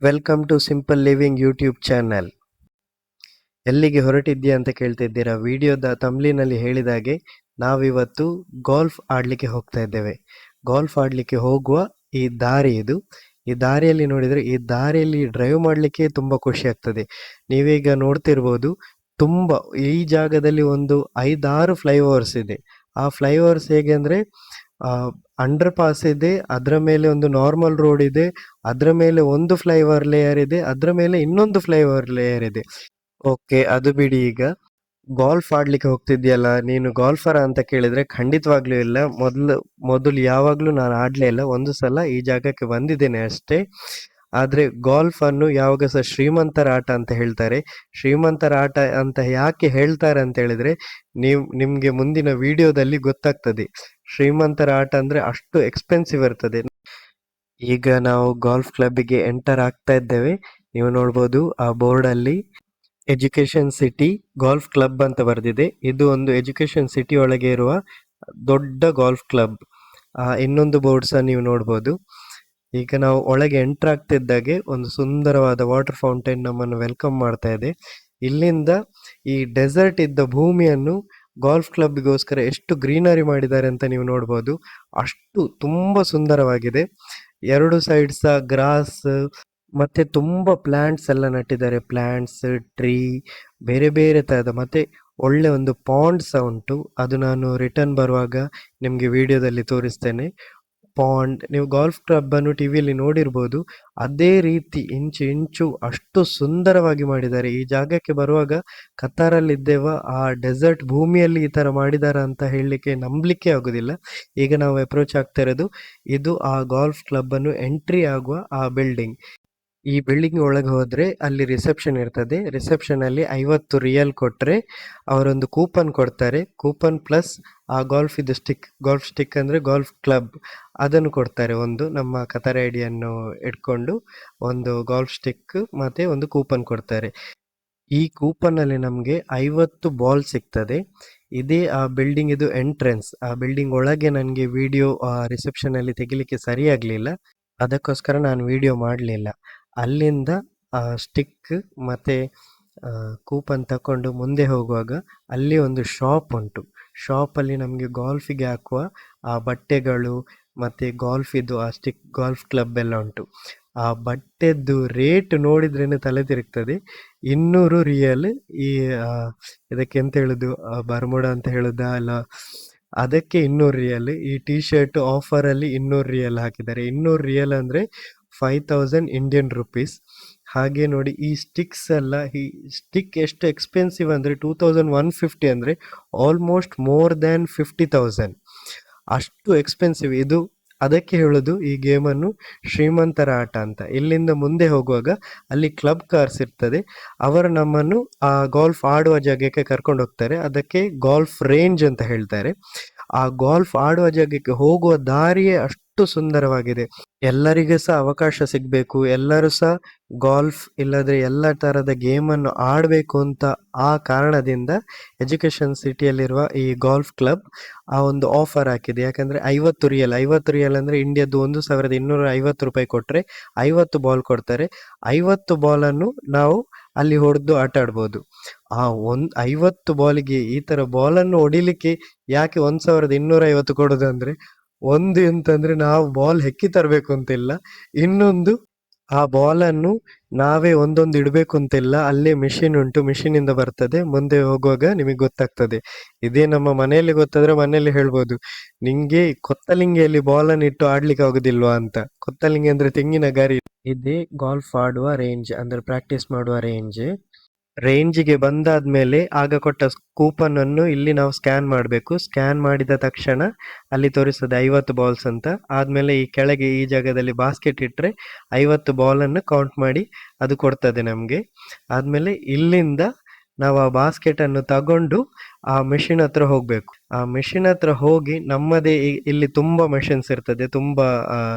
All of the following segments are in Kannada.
Welcome to simple living YouTube channel. ಎಲ್ಲಿಗೆ ಹೊರಟಿದ್ದೀಯಾ ಅಂತ ಕೇಳ್ತಿದ್ದೀರಾ. ವಿಡಿಯೋದ ತಮ್ಲಿನಲ್ಲಿ ಹೇಳಿದಾಗೆ ನಾವಿವತ್ತು ಗಾಲ್ಫ್ ಆಡ್ಲಿಕ್ಕೆ ಹೋಗ್ತಾ ಇದ್ದೇವೆ. ಗಾಲ್ಫ್ ಆಡ್ಲಿಕ್ಕೆ ಹೋಗುವ ಈ ದಾರಿ ಇದು. ಈ ದಾರಿಯಲ್ಲಿ ನೋಡಿದ್ರೆ ಈ ದಾರಿಯಲ್ಲಿ ಡ್ರೈವ್ ಮಾಡ್ಲಿಕ್ಕೆ ತುಂಬಾ ಖುಷಿ ಆಗ್ತದೆ. ನೀವೀಗ ನೋಡ್ತಿರ್ಬೋದು, ತುಂಬಾ ಈ ಜಾಗದಲ್ಲಿ ಒಂದು 5-6 ಫ್ಲೈಓವರ್ಸ್ ಇದೆ. ಆ ಫ್ಲೈಓವರ್ಸ್ ಹೇಗೆ ಅಂದ್ರೆ ಅಂಡರ್ ಪಾಸ್ ಇದೆ, ಅದರ ಮೇಲೆ ಒಂದು ನಾರ್ಮಲ್ ರೋಡ್ ಇದೆ, ಅದರ ಮೇಲೆ ಒಂದು ಫ್ಲೈಓವರ್ ಲೇಯರ್ ಇದೆ, ಅದರ ಮೇಲೆ ಇನ್ನೊಂದು ಫ್ಲೈಓವರ್ ಲೇಯರ್ ಇದೆ. ಓಕೆ, ಅದು ಬಿಡಿ. ಈಗ ಗಾಲ್ಫ್ ಆಡ್ಲಿಕ್ಕೆ ಹೋಗ್ತಿದ್ಯಲ್ಲ, ನೀನು ಗಾಲ್ಫರ ಅಂತ ಕೇಳಿದ್ರೆ ಖಂಡಿತವಾಗ್ಲೂ ಇಲ್ಲ. ಮೊದಲು ಯಾವಾಗ್ಲೂ ನಾನು ಆಡ್ಲೇ ಇಲ್ಲ. ಒಂದು ಸಲ ಈ ಜಾಗಕ್ಕೆ ಬಂದಿದ್ದೇನೆ ಅಷ್ಟೇ. ಆದ್ರೆ ಗಾಲ್ಫ್ ಅನ್ನು ಯಾವಾಗ ಸಹ ಶ್ರೀಮಂತರ ಆಟ ಅಂತ ಹೇಳ್ತಾರೆ. ಶ್ರೀಮಂತರ ಆಟ ಅಂತ ಯಾಕೆ ಹೇಳ್ತಾರೆ ಅಂತ ಹೇಳಿದ್ರೆ, ನಿಮ್ಗೆ ಮುಂದಿನ ವಿಡಿಯೋದಲ್ಲಿ ಗೊತ್ತಾಗ್ತದೆ. ಶ್ರೀಮಂತರ ಆಟ ಅಂದ್ರೆ ಅಷ್ಟು ಎಕ್ಸ್ಪೆನ್ಸಿವ್ ಇರ್ತದೆ. ಈಗ ನಾವು ಗಾಲ್ಫ್ ಕ್ಲಬ್ಗೆ ಎಂಟರ್ ಆಗ್ತಾ ಇದ್ದೇವೆ. ನೀವು ನೋಡ್ಬೋದು ಆ ಬೋರ್ಡ್ ಅಲ್ಲಿ ಎಜುಕೇಶನ್ ಸಿಟಿ ಗಾಲ್ಫ್ ಕ್ಲಬ್ ಅಂತ ಬರೆದಿದೆ. ಇದು ಒಂದು ಎಜುಕೇಶನ್ ಸಿಟಿ ಒಳಗೆ ಇರುವ ದೊಡ್ಡ ಗಾಲ್ಫ್ ಕ್ಲಬ್. ಇನ್ನೊಂದು ಬೋರ್ಡ್ ಸಹ ನೀವು ನೋಡ್ಬೋದು. ಈಗ ನಾವು ಒಳಗೆ ಎಂಟರ್ ಆಗ್ತಿದ್ದಾಗೆ ಒಂದು ಸುಂದರವಾದ ವಾಟರ್ ಫೌಂಟೈನ್ ನಮ್ಮನ್ನು ವೆಲ್ಕಮ್ ಮಾಡ್ತಾ ಇದೆ. ಇಲ್ಲಿಂದ ಈ ಡೆಸರ್ಟ್ ಇದ್ದ ಭೂಮಿಯನ್ನು ಗಾಲ್ಫ್ ಕ್ಲಬ್ಗೋಸ್ಕರ ಎಷ್ಟು ಗ್ರೀನರಿ ಮಾಡಿದ್ದಾರೆ ಅಂತ ನೀವು ನೋಡ್ಬೋದು. ಅಷ್ಟು ತುಂಬಾ ಸುಂದರವಾಗಿದೆ. ಎರಡು ಸೈಡ್ಸ್ ಗ್ರಾಸ್ ಮತ್ತೆ ತುಂಬಾ ಪ್ಲಾಂಟ್ಸ್ ಎಲ್ಲ ನಟ್ಟಿದ್ದಾರೆ. ಪ್ಲಾಂಟ್ಸ್, ಟ್ರೀ, ಬೇರೆ ಬೇರೆ ತರದ, ಮತ್ತೆ ಒಳ್ಳೆ ಒಂದು ಪಾಂಡ್ ಸಹ ಉಂಟು. ಅದು ನಾನು ರಿಟರ್ನ್ ಬರುವಾಗ ನಿಮ್ಗೆ ವಿಡಿಯೋದಲ್ಲಿ ತೋರಿಸ್ತೇನೆ. ಪಾಂಡ್, ನೀವು ಗಾಲ್ಫ್ ಕ್ಲಬ್ ಅನ್ನು ಟಿವಿಯಲ್ಲಿ ನೋಡಿರ್ಬೋದು. ಅದೇ ರೀತಿ ಇಂಚು ಇಂಚು ಅಷ್ಟು ಸುಂದರವಾಗಿ ಮಾಡಿದ್ದಾರೆ. ಈ ಜಾಗಕ್ಕೆ ಬರುವಾಗ ಕತಾರಲ್ಲಿ ಇದ್ದೇವ, ಆ ಡೆಸರ್ಟ್ ಭೂಮಿಯಲ್ಲಿ ಈ ತರ ಮಾಡಿದಾರ ಅಂತ ಹೇಳಲಿಕ್ಕೆ ನಂಬಲಿಕ್ಕೆ ಆಗುದಿಲ್ಲ. ಈಗ ನಾವು ಅಪ್ರೋಚ್ ಆಗ್ತಾ ಇರೋದು ಇದು ಆ ಗಾಲ್ಫ್ ಕ್ಲಬ್ ಅನ್ನು ಎಂಟ್ರಿ ಆಗುವ ಆ ಬಿಲ್ಡಿಂಗ್. ಈ ಬಿಲ್ಡಿಂಗ್ ಒಳಗೆ ಹೋದ್ರೆ ಅಲ್ಲಿ ರಿಸೆಪ್ಷನ್ ಇರ್ತದೆ. ರಿಸೆಪ್ಷನ್ ಅಲ್ಲಿ 50 ರಿಯಲ್ ಕೊಟ್ರೆ ಅವರೊಂದು ಕೂಪನ್ ಕೊಡ್ತಾರೆ. ಕೂಪನ್ ಪ್ಲಸ್ ಆ ಗಾಲ್ಫ್ ಸ್ಟಿಕ್ ಅಂದ್ರೆ ಗಾಲ್ಫ್ ಕ್ಲಬ್ ಅದನ್ನು ಕೊಡ್ತಾರೆ. ಒಂದು ನಮ್ಮ ಕತಾರ್ ಐಡಿಯನ್ನು ಇಟ್ಕೊಂಡು ಒಂದು ಗಾಲ್ಫ್ ಸ್ಟಿಕ್ ಮತ್ತೆ ಒಂದು ಕೂಪನ್ ಕೊಡ್ತಾರೆ. ಈ ಕೂಪನ್ ಅಲ್ಲಿ ನಮ್ಗೆ 50 ಬಾಲ್ ಸಿಗ್ತದೆ. ಇದೇ ಆ ಬಿಲ್ಡಿಂಗ್ ಇದು ಎಂಟ್ರೆನ್ಸ್. ಆ ಬಿಲ್ಡಿಂಗ್ ಒಳಗೆ ನನಗೆ ವಿಡಿಯೋ ರಿಸೆಪ್ಷನ್ ಅಲ್ಲಿ ತೆಗಿಲಿಕ್ಕೆ ಸರಿಯಾಗ್ಲಿಲ್ಲ, ಅದಕ್ಕೋಸ್ಕರ ನಾನು ವಿಡಿಯೋ ಮಾಡಲಿಲ್ಲ. ಅಲ್ಲಿಂದ ಸ್ಟಿಕ್ ಮತ್ತೆ ಕೂಪನ್ ತಕೊಂಡು ಮುಂದೆ ಹೋಗುವಾಗ ಅಲ್ಲಿ ಒಂದು ಶಾಪ್ ಉಂಟು. ಶಾಪಲ್ಲಿ ನಮಗೆ ಗಾಲ್ಫಿಗೆ ಹಾಕುವ ಆ ಬಟ್ಟೆಗಳು ಮತ್ತೆ ಗಾಲ್ಫ್ ಇದು ಆ ಸ್ಟಿಕ್ ಗಾಲ್ಫ್ ಕ್ಲಬ್ ಎಲ್ಲ ಉಂಟು. ಆ ಬಟ್ಟೆದ್ದು ರೇಟ್ ನೋಡಿದ್ರೇನೆ ತಲೆ ತಿರುಗ್ತದೆ. 200 ರಿಯಲ್. ಈ ಇದಕ್ಕೆ ಎಂತ ಹೇಳುದು, ಬರ್ಮುಡ ಅಂತ ಹೇಳುದಾ ಅಲ್ಲ, ಅದಕ್ಕೆ 200 ರಿಯಲ್. ಈ ಟಿ ಶರ್ಟ್ ಆಫರ್ ಅಲ್ಲಿ 200 ರಿಯಲ್ ಹಾಕಿದ್ದಾರೆ. 200 ರಿಯಲ್ ಅಂದ್ರೆ 5000 ಇಂಡಿಯನ್ ರುಪೀಸ್. ಹಾಗೆ ನೋಡಿ ಈ ಸ್ಟಿಕ್ಸ್ ಎಲ್ಲ, ಈ ಸ್ಟಿಕ್ ಎಷ್ಟು ಎಕ್ಸ್ಪೆನ್ಸಿವ್ ಅಂದ್ರೆ 2150 ಅಂದ್ರೆ ಆಲ್ಮೋಸ್ಟ್ ಮೋರ್ ದ್ಯಾನ್ 50,000. ಅಷ್ಟು ಎಕ್ಸ್ಪೆನ್ಸಿವ್ ಇದು. ಅದಕ್ಕೆ ಹೇಳುದು ಈ ಗೇಮನ್ನು ಶ್ರೀಮಂತರ ಆಟ ಅಂತ. ಇಲ್ಲಿಂದ ಮುಂದೆ ಹೋಗುವಾಗ ಅಲ್ಲಿ ಕ್ಲಬ್ ಕಾರ್ಸ್ ಇರ್ತದೆ. ಅವರು ನಮ್ಮನ್ನು ಆ ಗಾಲ್ಫ್ ಆಡುವ ಜಾಗಕ್ಕೆ ಕರ್ಕೊಂಡು ಹೋಗ್ತಾರೆ. ಅದಕ್ಕೆ ಗಾಲ್ಫ್ ರೇಂಜ್ ಅಂತ ಹೇಳ್ತಾರೆ. ಆ ಗಾಲ್ಫ್ ಆಡುವ ಜಾಗಕ್ಕೆ ಹೋಗುವ ದಾರಿಯೇ ಅಷ್ಟು ಸುಂದರವಾಗಿದೆ. ಎಲ್ಲರಿಗೂ ಸಹ ಅವಕಾಶ ಸಿಗ್ಬೇಕು, ಎಲ್ಲರೂ ಸಹ ಗಾಲ್ಫ್ ಇಲ್ಲದ್ರೆ ಎಲ್ಲ ತರದ ಗೇಮ್ ಅನ್ನು ಆಡ್ಬೇಕು ಅಂತ ಆ ಕಾರಣದಿಂದ ಎಜುಕೇಶನ್ ಸಿಟಿಯಲ್ಲಿರುವ ಈ ಗಾಲ್ಫ್ ಕ್ಲಬ್ ಆ ಒಂದು ಆಫರ್ ಹಾಕಿದೆ. ಯಾಕಂದ್ರೆ 50 ರಿಯಲ್ ಅಂದ್ರೆ ಇಂಡಿಯಾದ್ದು 1250 ರೂಪಾಯಿ ಕೊಟ್ರೆ 50 ಬಾಲ್ ಕೊಡ್ತಾರೆ. 50 ಬಾಲ್ ಅನ್ನು ನಾವು ಅಲ್ಲಿ ಹೊಡೆದು ಆಟ ಆಡ್ಬೋದು. ಆ 50 ಬಾಲಿಗೆ ಈ ತರ ಬಾಲ್ ಅನ್ನು ಹೊಡಿಲಿಕ್ಕೆ ಯಾಕೆ 1250 ಕೊಡೋದಂದ್ರೆ, ಒಂದು ಎಂತಂದ್ರೆ ನಾವು ಬಾಲ್ ಹೆಕ್ಕಿ ತರಬೇಕು ಅಂತಿಲ್ಲ, ಇನ್ನೊಂದು ಆ ಬಾಲ್ ಅನ್ನು ನಾವೇ ಒಂದೊಂದು ಇಡಬೇಕು ಅಂತಿಲ್ಲ. ಅಲ್ಲೇ ಮಿಷಿನ್ ಉಂಟು, ಮಿಷಿನ್ ಇಂದ ಬರ್ತದೆ. ಮುಂದೆ ಹೋಗುವಾಗ ನಿಮಗೆ ಗೊತ್ತಾಗ್ತದೆ. ಇದೇ ನಮ್ಮ ಮನೆಯಲ್ಲಿ ಗೊತ್ತಾದ್ರೆ ಮನೆಯಲ್ಲಿ ಹೇಳ್ಬೋದು, ನಿಂಗೆ ಕೊತ್ತಲಿಂಗೆಯಲ್ಲಿ ಬಾಲ್ ಅನ್ನು ಇಟ್ಟು ಆಡ್ಲಿಕ್ಕೆ ಆಗುದಿಲ್ವಾ ಅಂತ. ಕೊತ್ತಲಿಂಗೆ ಅಂದ್ರೆ ತೆಂಗಿನ ಗರಿ. ಇದೇ ಗಾಲ್ಫ್ ಆಡುವ ರೇಂಜ್ ಅಂದ್ರೆ ಪ್ರಾಕ್ಟೀಸ್ ಮಾಡುವ ರೇಂಜ್. ರೇಂಜಿಗೆ ಬಂದಾದ್ಮೇಲೆ ಆಗ ಕೊಟ್ಟ ಕೂಪನ್ ಅನ್ನು ಇಲ್ಲಿ ನಾವು ಸ್ಕ್ಯಾನ್ ಮಾಡಬೇಕು. ಸ್ಕ್ಯಾನ್ ಮಾಡಿದ ತಕ್ಷಣ ಅಲ್ಲಿ ತೋರಿಸ್ತದೆ 50 ಬಾಲ್ಸ್ ಅಂತ. ಆದ್ಮೇಲೆ ಈ ಕೆಳಗೆ ಈ ಜಾಗದಲ್ಲಿ ಬಾಸ್ಕೆಟ್ ಇಟ್ರೆ 50 ಬಾಲ್ ಅನ್ನು ಕೌಂಟ್ ಮಾಡಿ ಅದು ಕೊಡ್ತದೆ ನಮ್ಗೆ. ಆದ್ಮೇಲೆ ಇಲ್ಲಿಂದ ನಾವು ಆ ಬಾಸ್ಕೆಟ್ ಅನ್ನು ತಗೊಂಡು ಆ ಮೆಷಿನ್ ಹತ್ರ ಹೋಗ್ಬೇಕು. ಆ ಮೆಷಿನ್ ಹತ್ರ ಹೋಗಿ ನಮ್ಮದೇ ಇಲ್ಲಿ ತುಂಬಾ ಮೆಷಿನ್ಸ್ ಇರ್ತದೆ, ತುಂಬಾ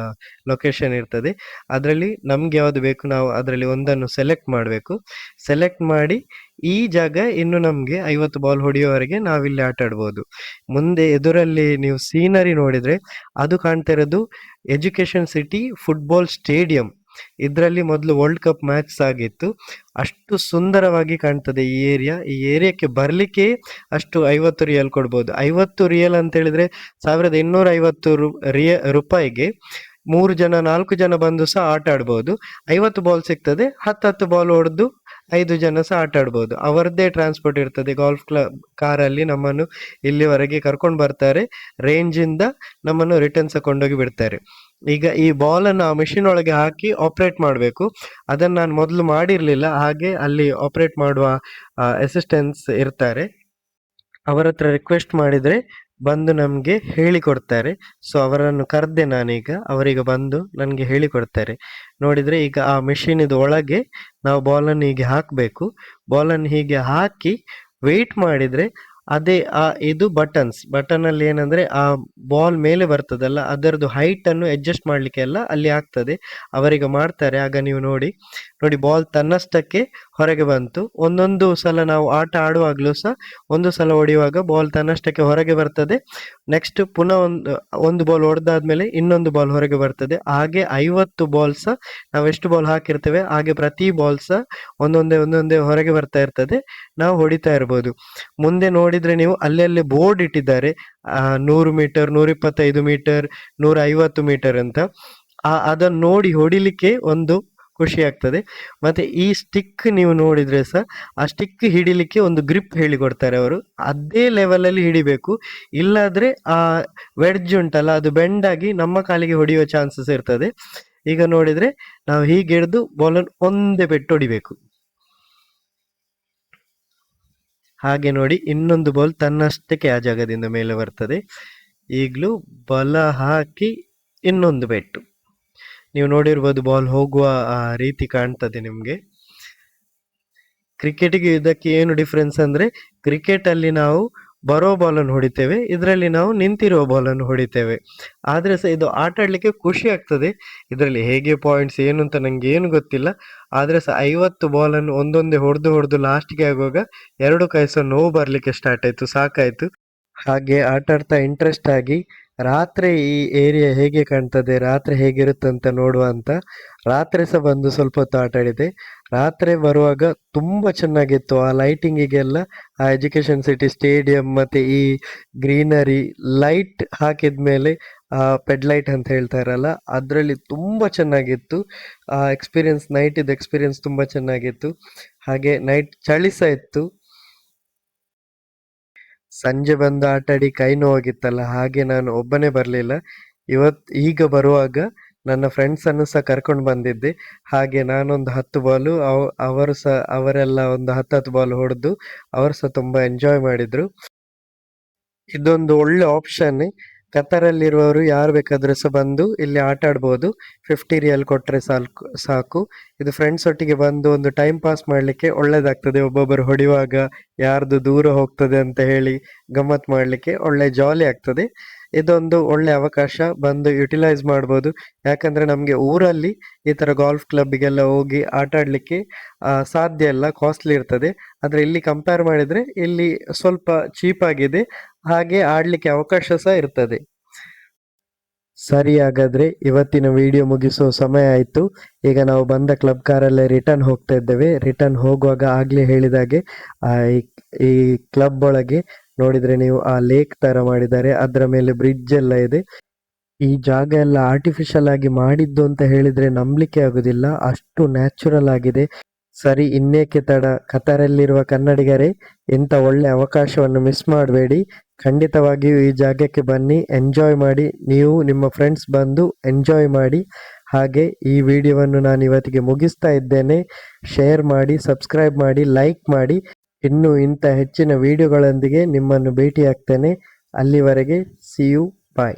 ಲೊಕೇಶನ್ ಇರ್ತದೆ. ಅದರಲ್ಲಿ ನಮ್ಗೆ ಯಾವ್ದು ಬೇಕು ನಾವು ಅದರಲ್ಲಿ ಒಂದನ್ನು ಸೆಲೆಕ್ಟ್ ಮಾಡಬೇಕು. ಸೆಲೆಕ್ಟ್ ಮಾಡಿ ಈ ಜಾಗ ಇನ್ನು ನಮ್ಗೆ 50 ಬಾಲ್ ಹೊಡೆಯುವವರೆಗೆ ನಾವಿಲ್ಲಿ ಆಟ ಆಡ್ಬೋದು. ಮುಂದೆ ಎದುರಲ್ಲಿ ನೀವು ಸೀನರಿ ನೋಡಿದ್ರೆ ಅದು ಕಾಣ್ತಾ ಇರೋದು ಎಜುಕೇಶನ್ ಸಿಟಿ ಫುಟ್ಬಾಲ್ ಸ್ಟೇಡಿಯಂ. ಇದರಲ್ಲಿ ಮೊದಲು ವರ್ಲ್ಡ್ ಕಪ್ ಮ್ಯಾಚ್ ಆಗಿತ್ತು. ಅಷ್ಟು ಸುಂದರವಾಗಿ ಕಾಣ್ತದೆ ಈ ಏರಿಯಾಕ್ಕೆ ಬರಲಿಕ್ಕೆ ಅಷ್ಟು 50 ರಿಯಲ್ ಕೊಡ್ಬೋದು. 50 ರಿಯಲ್ ಅಂತ ಹೇಳಿದ್ರೆ 1250 ರೂಪಾಯಿಗೆ 3 ಜನ 4 ಜನ ಬಂದು ಸಹ ಆಟ ಆಡ್ಬೋದು. 50 ಬಾಲ್ ಸಿಗ್ತದೆ, 10 ಬಾಲ್ ಹೊಡೆದು 5 ಜನ ಸಹ ಆಟ ಆಡ್ಬೋದು. ಅವರದ್ದೇ ಟ್ರಾನ್ಸ್ಪೋರ್ಟ್ ಇರ್ತದೆ. ಗಾಲ್ಫ್ ಕ್ಲಬ್ ಕಾರಲ್ಲಿ ನಮ್ಮನ್ನು ಇಲ್ಲಿವರೆಗೆ ಕರ್ಕೊಂಡು ಬರ್ತಾರೆ, ರೇಂಜ್ ಇಂದ ನಮ್ಮನ್ನು ರಿಟರ್ನ್ ಸಹ ಕೊಂಡೋಗಿ ಬಿಡ್ತಾರೆ. ಈಗ ಈ ಬಾಲ್ ಅನ್ನು ಆ ಮಿಷಿನ್ ಒಳಗೆ ಹಾಕಿ ಆಪರೇಟ್ ಮಾಡಬೇಕು. ಅದನ್ನು ನಾನು ಮೊದಲು ಮಾಡಿರ್ಲಿಲ್ಲ, ಹಾಗೆ ಅಲ್ಲಿ ಆಪರೇಟ್ ಮಾಡುವ ಅಸಿಸ್ಟೆಂಟ್ಸ್ ಇರ್ತಾರೆ, ಅವರ ಹತ್ರ ರಿಕ್ವೆಸ್ಟ್ ಮಾಡಿದ್ರೆ ಬಂದು ನಮಗೆ ಹೇಳಿಕೊಡ್ತಾರೆ. ಸೊ ಅವರನ್ನು ಕರೆದೆ ನಾನೀಗ, ಅವರೀಗ ಬಂದು ನನಗೆ ಹೇಳಿಕೊಡ್ತಾರೆ. ನೋಡಿದ್ರೆ ಈಗ ಆ ಮೆಷಿನ್ ಇದು ಒಳಗೆ ನಾವು ಬಾಲನ್ನು ಹೀಗೆ ಹಾಕಬೇಕು. ಬಾಲನ್ನು ಹೀಗೆ ಹಾಕಿ ವೆಯ್ಟ್ ಮಾಡಿದ್ರೆ ಅದೇ ಇದು ಬಟನ್ ಅಲ್ಲಿ ಏನಂದ್ರೆ ಆ ಬಾಲ್ ಮೇಲೆ ಬರ್ತದಲ್ಲ, ಅದರದ್ದು ಹೈಟ್ ಅನ್ನು ಅಡ್ಜಸ್ಟ್ ಮಾಡ್ಲಿಕ್ಕೆ ಎಲ್ಲ ಅಲ್ಲಿ ಆಗ್ತದೆ. ಅವರೀಗ ಮಾಡ್ತಾರೆ. ಆಗ ನೀವು ನೋಡಿ ಬಾಲ್ ತನ್ನಷ್ಟಕ್ಕೆ ಹೊರಗೆ ಬಂತು. ಒಂದೊಂದು ಸಲ ನಾವು ಆಟ ಆಡುವಾಗ್ಲೂ ಸಹ ಒಂದು ಸಲ ಹೊಡೆಯುವಾಗ ಬಾಲ್ ತನ್ನಷ್ಟಕ್ಕೆ ಹೊರಗೆ ಬರ್ತದೆ. ನೆಕ್ಸ್ಟ್ ಪುನಃ ಒಂದು ಬಾಲ್ ಹೊಡೆದಾದ್ಮೇಲೆ ಇನ್ನೊಂದು ಬಾಲ್ ಹೊರಗೆ ಬರ್ತದೆ. ಹಾಗೆ 50 ಬಾಲ್ ಸಹ ನಾವು ಎಷ್ಟು ಬಾಲ್ ಹಾಕಿರ್ತೇವೆ ಹಾಗೆ ಪ್ರತಿ ಬಾಲ್ ಸಹ ಒಂದೊಂದೇ ಹೊರಗೆ ಬರ್ತಾ ಇರ್ತದೆ. ನಾವು ಹೊಡಿತಾ ಇರ್ಬೋದು. ಮುಂದೆ ನೋಡಿದ್ರೆ ನೀವು ಅಲ್ಲಲ್ಲಿ ಬೋರ್ಡ್ ಇಟ್ಟಿದ್ದಾರೆ, 100 ಮೀಟರ್, 125 ಮೀಟರ್, 150 ಮೀಟರ್ ಅಂತ. ಅದನ್ನು ನೋಡಿ ಹೊಡಿಲಿಕ್ಕೆ ಒಂದು ಖುಷಿ ಆಗ್ತದೆ. ಮತ್ತೆ ಈ ಸ್ಟಿಕ್ ನೀವು ನೋಡಿದ್ರೆ ಸಹ ಆ ಸ್ಟಿಕ್ ಹಿಡಿಲಿಕ್ಕೆ ಒಂದು ಗ್ರಿಪ್ ಹೇಳಿಕೊಡ್ತಾರೆ ಅವರು. ಅದೇ ಲೆವೆಲ್ ಅಲ್ಲಿ ಹಿಡಿಬೇಕು, ಇಲ್ಲಾದ್ರೆ ಆ ವೆಡ್ಜ್ ಉಂಟಲ್ಲ ಅದು ಬೆಂಡ್ ಆಗಿ ನಮ್ಮ ಕಾಲಿಗೆ ಹೊಡೆಯುವ ಚಾನ್ಸಸ್ ಇರ್ತದೆ. ಈಗ ನೋಡಿದ್ರೆ ನಾವು ಹೀಗೆ ಹಿಡಿದು ಬಾಲನ್ನು ಒಂದೇ ಪೆಟ್ಟು ಹೊಡಿಬೇಕು. ಹಾಗೆ ನೋಡಿ ಇನ್ನೊಂದು ಬಾಲ್ ತನ್ನಷ್ಟಕ್ಕೆ ಆ ಜಾಗದಿಂದ ಮೇಲೆ ಬರ್ತದೆ. ಈಗಲೂ ಬಲ ಹಾಕಿ ಇನ್ನೊಂದು ಪೆಟ್ಟು. ನೀವು ನೋಡಿರ್ಬೋದು ಬಾಲ್ ಹೋಗುವ ರೀತಿ ಕಾಣ್ತದೆ ನಿಮ್ಗೆ. ಕ್ರಿಕೆಟ್ಗೆ ಇದಕ್ಕೆ ಏನು ಡಿಫ್ರೆನ್ಸ್ ಅಂದ್ರೆ, ಕ್ರಿಕೆಟ್ ಅಲ್ಲಿ ನಾವು ಬರೋ ಬಾಲನ್ನು ಹೊಡಿತೇವೆ, ಇದರಲ್ಲಿ ನಾವು ನಿಂತಿರುವ ಬಾಲನ್ನು ಹೊಡಿತೇವೆ. ಆದ್ರೆ ಸಹ ಇದು ಆಟ ಆಡ್ಲಿಕ್ಕೆ ಖುಷಿ ಆಗ್ತದೆ. ಇದರಲ್ಲಿ ಹೇಗೆ ಪಾಯಿಂಟ್ಸ್ ಏನು ಅಂತ ನಂಗೆ ಏನು ಗೊತ್ತಿಲ್ಲ. ಆದ್ರೆ ಸಹ 50 ಬಾಲನ್ನು ಒಂದೊಂದೇ ಹೊಡೆದು ಲಾಸ್ಟ್ಗೆ ಆಗುವಾಗ 2 ಕೈ ಸಹ ನೋವು ಬರ್ಲಿಕ್ಕೆ ಸ್ಟಾರ್ಟ್ ಆಯ್ತು, ಸಾಕಾಯ್ತು. ಹಾಗೆ ಆಟ ಆಡ್ತಾ ಇಂಟ್ರೆಸ್ಟ್ ಆಗಿ ರಾತ್ರಿ ಈ ಏರಿಯಾ ಹೇಗೆ ಕಾಣ್ತದೆ, ರಾತ್ರಿ ಹೇಗಿರುತ್ತೆ ಅಂತ ನೋಡುವ ಅಂತ ರಾತ್ರಿ ಸಹ ಬಂದು ಸ್ವಲ್ಪ ಹೊತ್ತು ಆಟ ಆಡಿದೆ. ರಾತ್ರಿ ಬರುವಾಗ ತುಂಬಾ ಚೆನ್ನಾಗಿತ್ತು. ಆ ಲೈಟಿಂಗಿಗೆಲ್ಲ ಆ ಎಜುಕೇಶನ್ ಸಿಟಿ ಸ್ಟೇಡಿಯಂ ಮತ್ತೆ ಈ ಗ್ರೀನರಿ ಲೈಟ್ ಹಾಕಿದ್ಮೇಲೆ ಆ ಪೆಡ್ ಲೈಟ್ ಅಂತ ಹೇಳ್ತಾರಲ್ಲ, ಅದರಲ್ಲಿ ತುಂಬಾ ಚೆನ್ನಾಗಿತ್ತು. ಆ ನೈಟ್ ಇದ್ ಎಕ್ಸ್ಪೀರಿಯನ್ಸ್ ತುಂಬಾ ಚೆನ್ನಾಗಿತ್ತು. ಹಾಗೆ ನೈಟ್ ಚಳಿ ಸಹ ಇತ್ತು. ಸಂಜೆ ಬಂದು ಆಟಾಡಿ ಕೈ ನೋವಾಗಿತ್ತಲ್ಲ, ಹಾಗೆ ನಾನು ಒಬ್ಬನೇ ಬರಲಿಲ್ಲ. ಈಗ ಬರುವಾಗ ನನ್ನ ಫ್ರೆಂಡ್ಸ್ ಅನ್ನು ಸಹ ಕರ್ಕೊಂಡು ಬಂದಿದ್ದೆ. ಹಾಗೆ ನಾನೊಂದು 10 ಬಾಲು, ಅವರೆಲ್ಲ ಒಂದು 10 ಬಾಲ್ ಹೊಡೆದು ಅವರು ಸಹ ತುಂಬಾ ಎಂಜಾಯ್ ಮಾಡಿದ್ರು. ಇದೊಂದು ಒಳ್ಳೆ ಆಪ್ಷನ್. ಕತಾರಲ್ಲಿರುವವರು ಯಾರು ಬೇಕಾದ್ರೂ ಸಹ ಬಂದು ಇಲ್ಲಿ ಆಟ ಆಡ್ಬೋದು. 50 ರಿಯಲ್ ಕೊಟ್ರೆ ಸಾಕು. ಇದು ಫ್ರೆಂಡ್ಸ್ ಒಟ್ಟಿಗೆ ಬಂದು ಒಂದು ಟೈಮ್ ಪಾಸ್ ಮಾಡ್ಲಿಕ್ಕೆ ಒಳ್ಳೇದಾಗ್ತದೆ. ಒಬ್ಬೊಬ್ಬರು ಹೊಡೆಯುವಾಗ ಯಾರ್ದು ದೂರ ಹೋಗ್ತದೆ ಅಂತ ಹೇಳಿ ಗಮ್ಮತ್ ಮಾಡ್ಲಿಕ್ಕೆ ಒಳ್ಳೆ ಜಾಲಿ ಆಗ್ತದೆ. ಇದೊಂದು ಒಳ್ಳೆ ಅವಕಾಶ, ಬಂದು ಯುಟಿಲೈಸ್ ಮಾಡ್ಬೋದು. ಯಾಕಂದ್ರೆ ನಮ್ಗೆ ಊರಲ್ಲಿ ಈ ತರ ಗಾಲ್ಫ್ ಕ್ಲಬ್ಗೆಲ್ಲ ಹೋಗಿ ಆಟ ಆಡ್ಲಿಕ್ಕೆ ಸಾಧ್ಯ ಇಲ್ಲ, ಕಾಸ್ಟ್ಲಿ ಇರ್ತದೆ. ಆದ್ರೆ ಇಲ್ಲಿ ಕಂಪೇರ್ ಮಾಡಿದ್ರೆ ಇಲ್ಲಿ ಸ್ವಲ್ಪ ಚೀಪ್ ಆಗಿದೆ, ಹಾಗೆ ಆಡ್ಲಿಕ್ಕೆ ಅವಕಾಶ ಸಹ ಇರ್ತದೆ. ಸರಿ, ಹಾಗಾದ್ರೆ ಇವತ್ತಿನ ವಿಡಿಯೋ ಮುಗಿಸುವ ಸಮಯ ಆಯ್ತು. ಈಗ ನಾವು ಬಂದ ಕ್ಲಬ್ ಕಾರಲ್ಲೇ ರಿಟರ್ನ್ ಹೋಗ್ತಾ ಇದ್ದೇವೆ. ರಿಟರ್ನ್ ಹೋಗುವಾಗ ಆಗ್ಲೇ ಹೇಳಿದಾಗೆ ಈ ಕ್ಲಬ್ ಒಳಗೆ ನೋಡಿದ್ರೆ ನೀವು ಆ ಲೇಕ್ ತರ ಮಾಡಿದ್ದಾರೆ, ಅದರ ಮೇಲೆ ಬ್ರಿಡ್ಜ್ ಎಲ್ಲ ಇದೆ. ಈ ಜಾಗ ಎಲ್ಲ ಆರ್ಟಿಫಿಷಿಯಲ್ ಆಗಿ ಮಾಡಿದ್ದು ಅಂತ ಹೇಳಿದ್ರೆ ನಂಬಲಿಕ್ಕೆ ಆಗುದಿಲ್ಲ, ಅಷ್ಟು ನ್ಯಾಚುರಲ್ ಆಗಿದೆ. ಸರಿ, ಇನ್ನೇಕೆ ತಡ, ಕತಾರಲ್ಲಿರುವ ಕನ್ನಡಿಗರೇ ಇಂಥ ಒಳ್ಳೆ ಅವಕಾಶವನ್ನು ಮಿಸ್ ಮಾಡಬೇಡಿ. ಖಂಡಿತವಾಗಿಯೂ ಈ ಜಾಗಕ್ಕೆ ಬನ್ನಿ, ಎಂಜಾಯ್ ಮಾಡಿ. ನೀವು ನಿಮ್ಮ ಫ್ರೆಂಡ್ಸ್ ಬಂದು ಎಂಜಾಯ್ ಮಾಡಿ. ಹಾಗೆ ಈ ವಿಡಿಯೋವನ್ನು ನಾನು ಇವತ್ತಿಗೆ ಮುಗಿಸ್ತಾ ಇದ್ದೇನೆ. ಶೇರ್ ಮಾಡಿ, ಸಬ್ಸ್ಕ್ರೈಬ್ ಮಾಡಿ, ಲೈಕ್ ಮಾಡಿ. ಇನ್ನು ಇಂಥ ಹೆಚ್ಚಿನ ವಿಡಿಯೋಗಳೊಂದಿಗೆ ನಿಮ್ಮನ್ನು ಭೇಟಿಯಾಗ್ತೇನೆ. ಅಲ್ಲಿವರೆಗೆ ಸಿ ಯು, ಬಾಯ್.